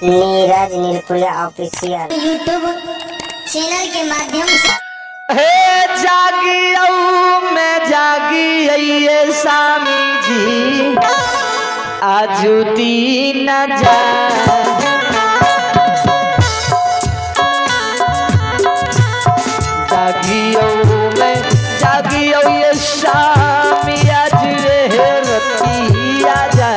Neeraj नीलकुला official YouTube channel के माध्यम से हे जागी मैं जागी ये स्वामी जी आजू दीन जा जागियो मैं जागियो ये स्वामी आज रे रतिया जा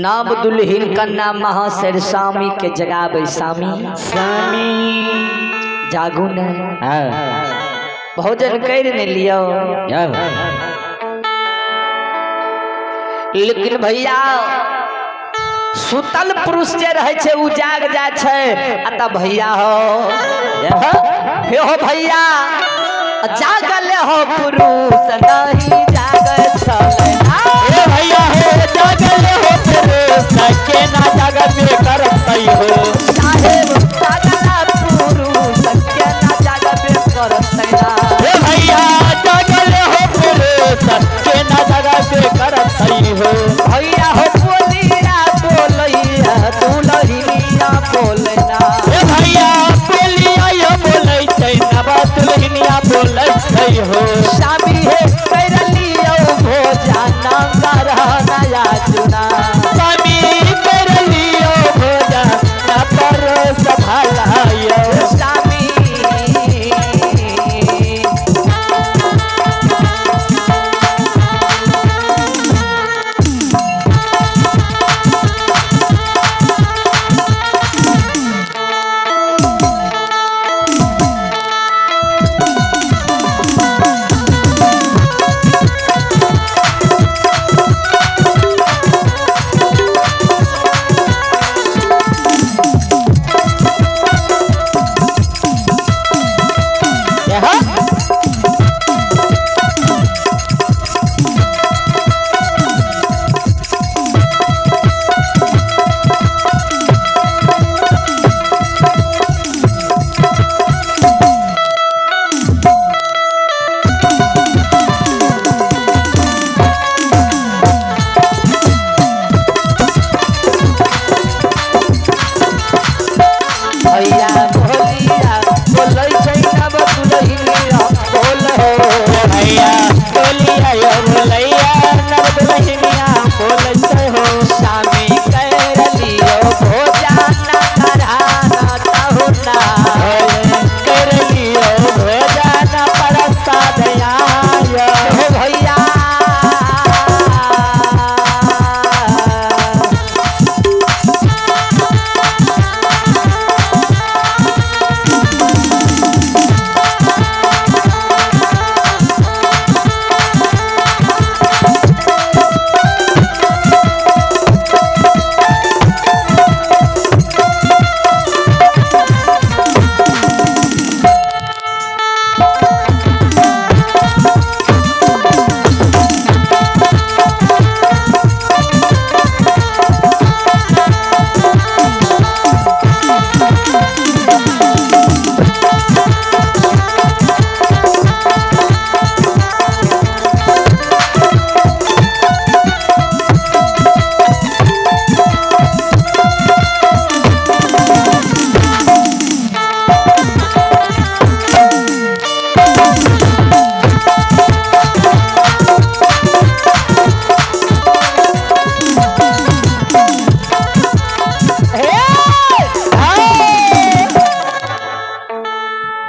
नाम दुल्हिन का नाम महाशर स्वामी के जगह बैसामी स्वामी जागू न भोजन कर ने लियो लेकिन भैया सुतल पुरुष जे रहे छे उ जाग जाय छे अत भैया हो भैया जागल हो पुरुष नहीं जाग छे भैया हो जागल हो सके ना जगत में करतई हो साहेब जागल पुरुष सके ना जगत में करतई ना हे भैया जागल हो पुरुष सके ना जगत में करतई हो भैया हो बोलिया बोलैया तू लहिया बोलना हे भैया बोलिया यो बोलै छै ना बात लहिया बोलै छै हो शादी है कर लियो भोजन नया चुना स्वामी कर लियो भोजन पर सभाला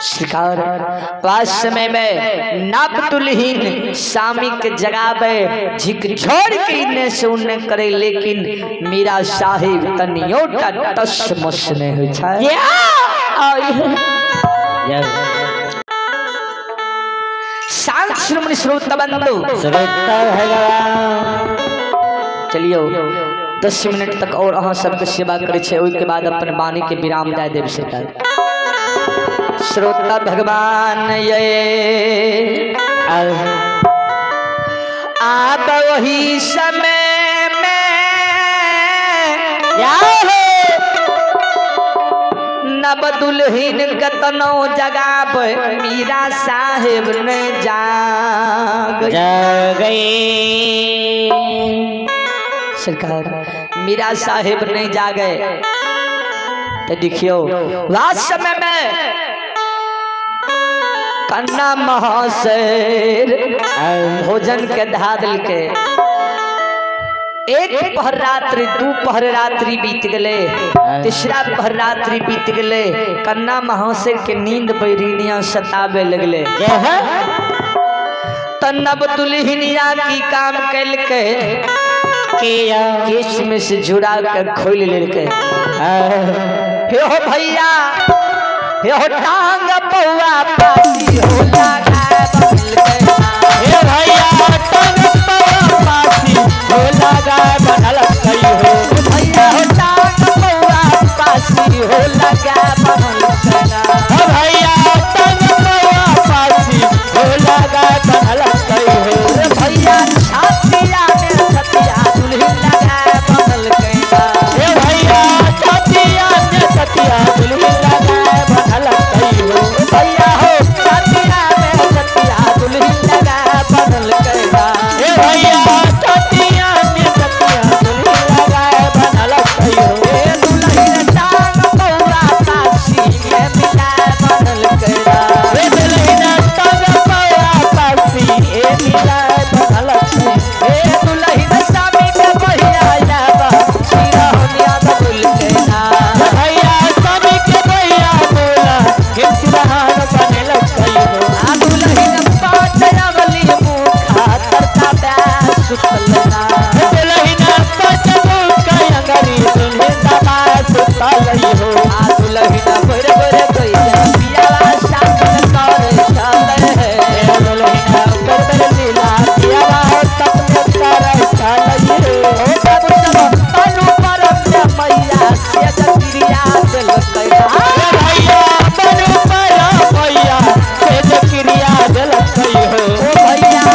शिकार पास समय में नाप दुल्हीन शामी के जगावे झिक छोड़ के इन्ने से उन्ने करे, लेकिन मीरा साहिब तनियोटा टस मस ने होय छै। शांत श्रोमणी श्रोता बंधु, चलियो 10 मिनट तक और अहाँ सबके सेवा करे छे, ओइ के बाद अपन वाणी के विराम दे देब। श्रोता भगवान ये आप वही समय में नब दुल्हीन कतनो जगाब मीरा साहेब ने जाग गई। सरकार मीरा साहेब नहीं जागे तो देखियो रात समय में कन्ना महाशर भोजन के धादल के एक पहर रात्रि, दू पहर रात्रि बीत गले, तीसरा पहर रात्रि बीत गले। कन्ना महाशर के नींद बैरिनिया सतावे लगले। तब दुल्हनिया की काम कैल के केश में से जुड़ा कर खोल लेके, हे हो भैया, हे हो टांग पौआ पासी हो लगा बदल के, हे भैया टांग पौआ पासी हो लगा बदल गई हो, भैया हो टांग पौआ पासी हो लगा बदल गई, हे भैया टांग पौआ पासी हो लगा बदल गई हो, भैया छातिया में छतिया दुल्हन लगा बदल गई, हे भैया छतिया में छतिया दुल्हन लगा बदल गई हो, भैया हो छतिया में छतिया दुल्हन लगा बदल गई, हे भैया छतिया में छतिया दुल्हन लगा बदल गई हो, हे दुल्हन टांग पौआ पासी में मिला बदल गई, हे दुल्हन टांग पौआ पासी ए मिला बदल गई, हे दुल्हन सामी के भैया लावा सीरा होनिया बदल गई ना, भैया सामी के भैया बोला के सुरहान बने लग गई हो, आ दुल्हन पाँच अवली मुखा तरता ब्याह सुतल ना, दुल्हन पाँच मुखा अंगरी दुल्हन दमा सुतल हो, आ दुल्हन भर भर गई पियावा शासन कर चल है, दुल्हन भर भर लीला पियावा सपने कर चल है, ओ सब सब तनु पर मैया से जक्रिया दिल कैला, भैया तनु पर मैया से जक्रिया दिल कई हो, ओ भैया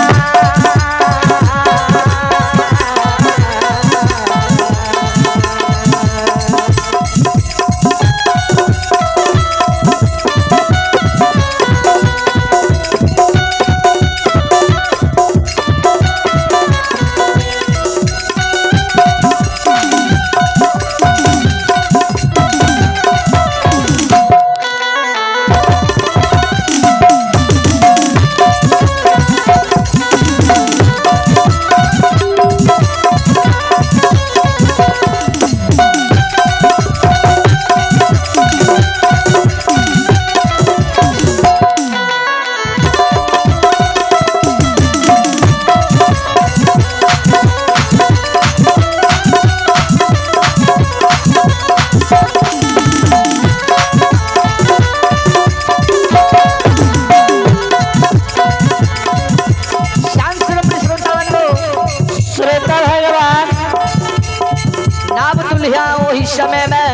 वही समय में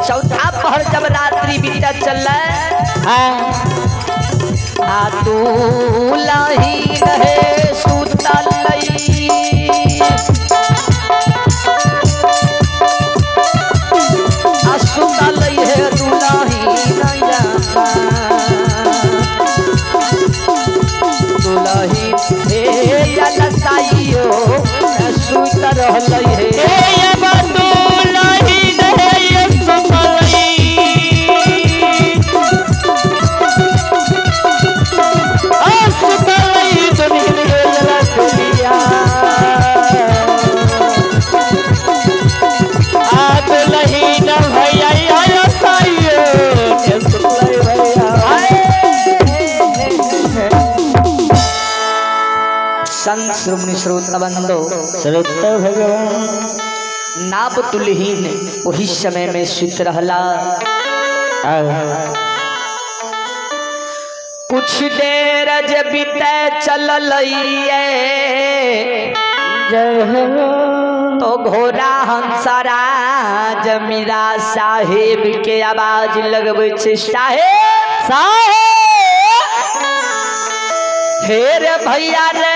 चौथा पहर जब रात्रि बीता चल आ तू लाही रहे सुतल आ सुतल है दुलाही दुलाही हे जलसाइयो सुत रहल है संत श्रोमणी श्रोता बंदो श्रोता भगवान नाप तुलहीन वही समय में सुत रहला। कुछ देर जब बीते चलल तो घोड़ा हंसराज मीरा साहेब के आवाज लगबै छै साहेब साहेब फेर भैया रे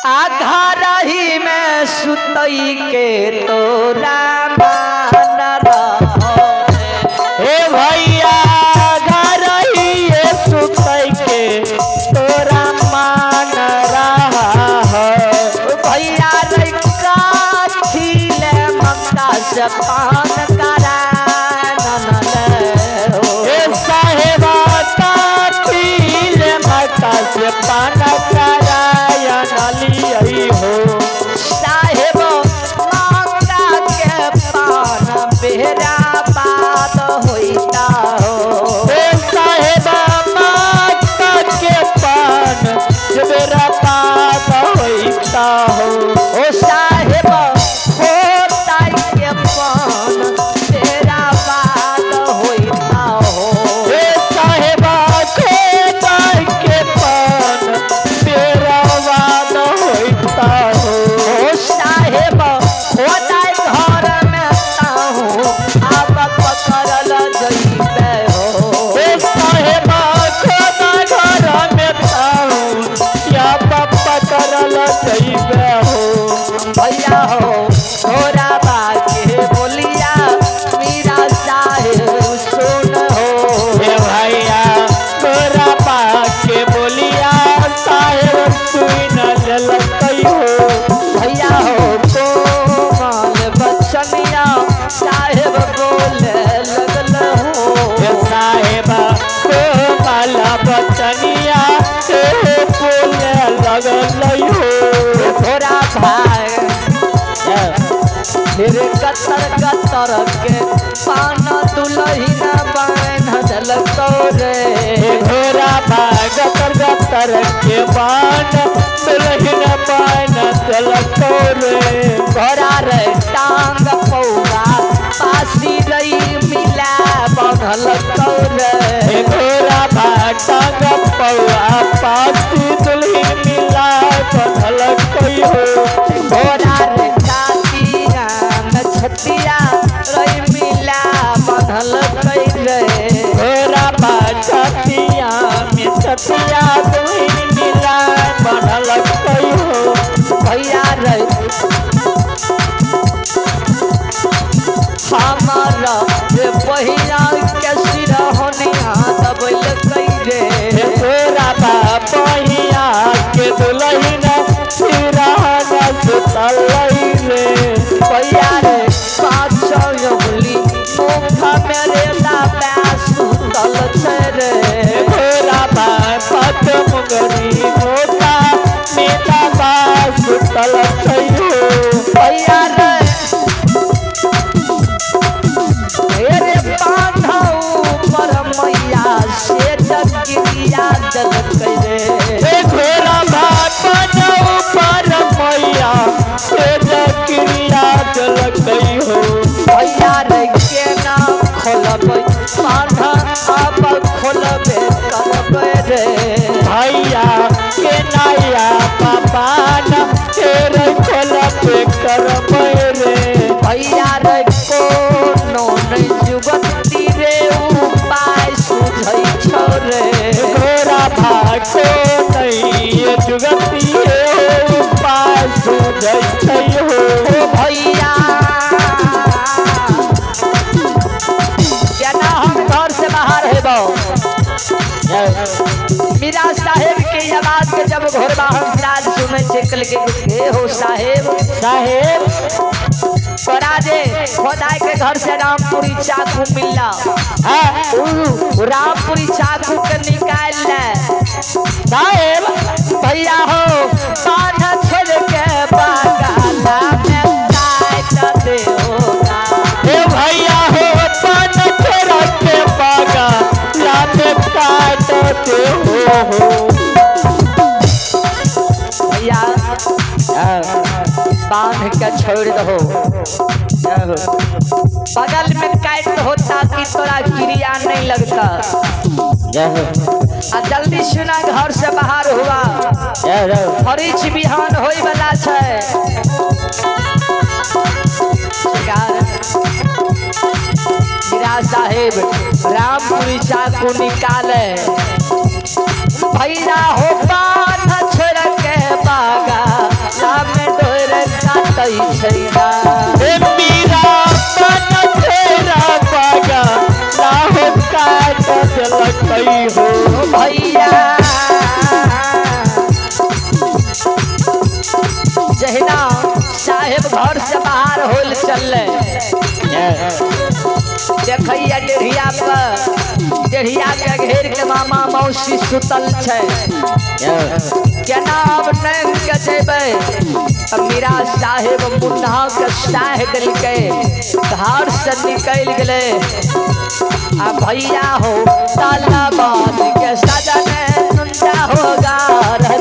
आधा रही में सुतई के तोरा मान रहो हे भैया घरही सुतई के तोरा मान रहा है। भैया रे काठिले मक्का से पान करा हे साहेबा काठिले मक्का से पान कराया नली हो। साहेब मक्का के पान बेरा बात होइता हो। हे साहेबा मक्का के पान बेरा बात होइता हो। ओ साहेब होता के पान बेरा बात होइता हो। हे साहेबा खोता के पान बेरा बात होइता हो। ओ साहेब होता घर में ताहू अब पकड़ल जइबे हो। हे साहेबा खोता घर में ताऊ या पप्पा करल जइबे हो। भैया हो थोड़ा बाके बोलिया मीरा साहेब सुन हो। हे भैया तोरा पाके बोलिया साहेब सुन ललकई हो। भैया हो कोमल बचनिया साहेब बोले लगल हो। हे साहेबा कोमल बचनिया से बोले लगल हो। थोड़ा भाई फिर कतर के पान दुलहिना बन झलको रे। हे घोड़ा भाग गतर के बान दुलहिन पान चलतो रे। घोड़ा रे टांग पौवा पासी रही मिला बनल रे। हे घोड़ा भाग पौआ पासी दुलहिन मिला बनल कई हो। घोड़ा रे कातिया छतिया रही मिला बनल रे। घोड़ा छतिया में छतिया दुलहिन मिला बनल कई हो। भैया रे हमारा रे पहिया के सिरहनिया दबल रे। हे घोड़ा पहिया के दुलहिन सिरहन सुतल रे। भैया रे पाँच उंगली मुखा मेरे लापा सुतल छे रे। घोड़ा पत मुंगरी मोटा मेला बास सुतल छैयो। भैया रे मेरे बांधऊ पर मैया से जगिया जल रे। हे घोड़ा पनऊ पर मैया से जकिया जलकई हो। भैया रे के नाम खोलबै बांधा आप खोलबे करबै रे। भैया के नया पापान तेरे खोलबे करबै रे। भैया रे कोनो नहीं जुगती रे उपाय सुझै छौ रे। घोड़ा भागो नहीं जुगती उपाय सुझै छैयो। ओ भैया केना हम घर से बाहर हेबो। मीरा साहेब के आवाज के जब घोरबा हंसराज सुनै छै कल के हो साहेब साहेब तोरा जे खोदाई के घर से रामपुरी चाकू मिलला रामपुरी चाकू के निकाल ले साहेब भैया हो पान छेड़ के बागाला में काट दे होगा। हे भैया हो पान छोड़ के बागा लामे का से हो। भैया बांध के छोड़ दो, बगल में काट होता कि तोरा क्रिया नहीं लगता। आ जल्दी सुना, घर से बाहर हुआ हरीच बिहान होई वाला छै। हीरा साहेब रामपुरी चाकू निकाले, भैया हो बात छोड़ के बागा सामने डोर काटई छैगा। मीरा पान तेरा बागा ना हो काट लकई हो। भैया जहिना साहेब घर से बाहर होल चलले, देखैया डेढ़िया पर, डेढ़िया के घेर के मामा मौसी सुतल छै। केना अब नहीं के जेबै। मीरा साहेब मुन्ना के साह दिलके, घर से निकल गए। आ भैया हो तालाबाद के सजन नुंजा होगा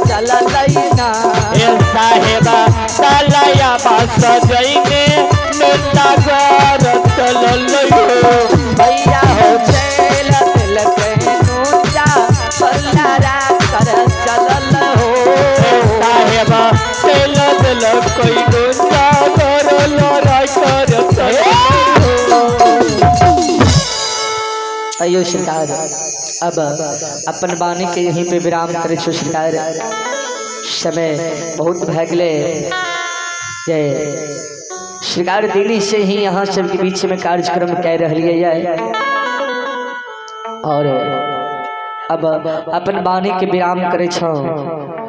चल लैना। साहेबा तालाया बास जइने नुंजा घर चल लइहो। भैया हो चल दिलके नुंजा पल्ला कर चल हो। साहेबा चल दिल कोई नुंजा घर लड़ाई कर चल। अयो सरकार, अब अपन वाणी के यहीं पे विराम करे छो सरकार। समय बहुत भए गेले। सरकार दिल्ली से ही यहाँ सबके बीच में कार्यक्रम कह रही है और अब अपन वाणी के विराम करे छो।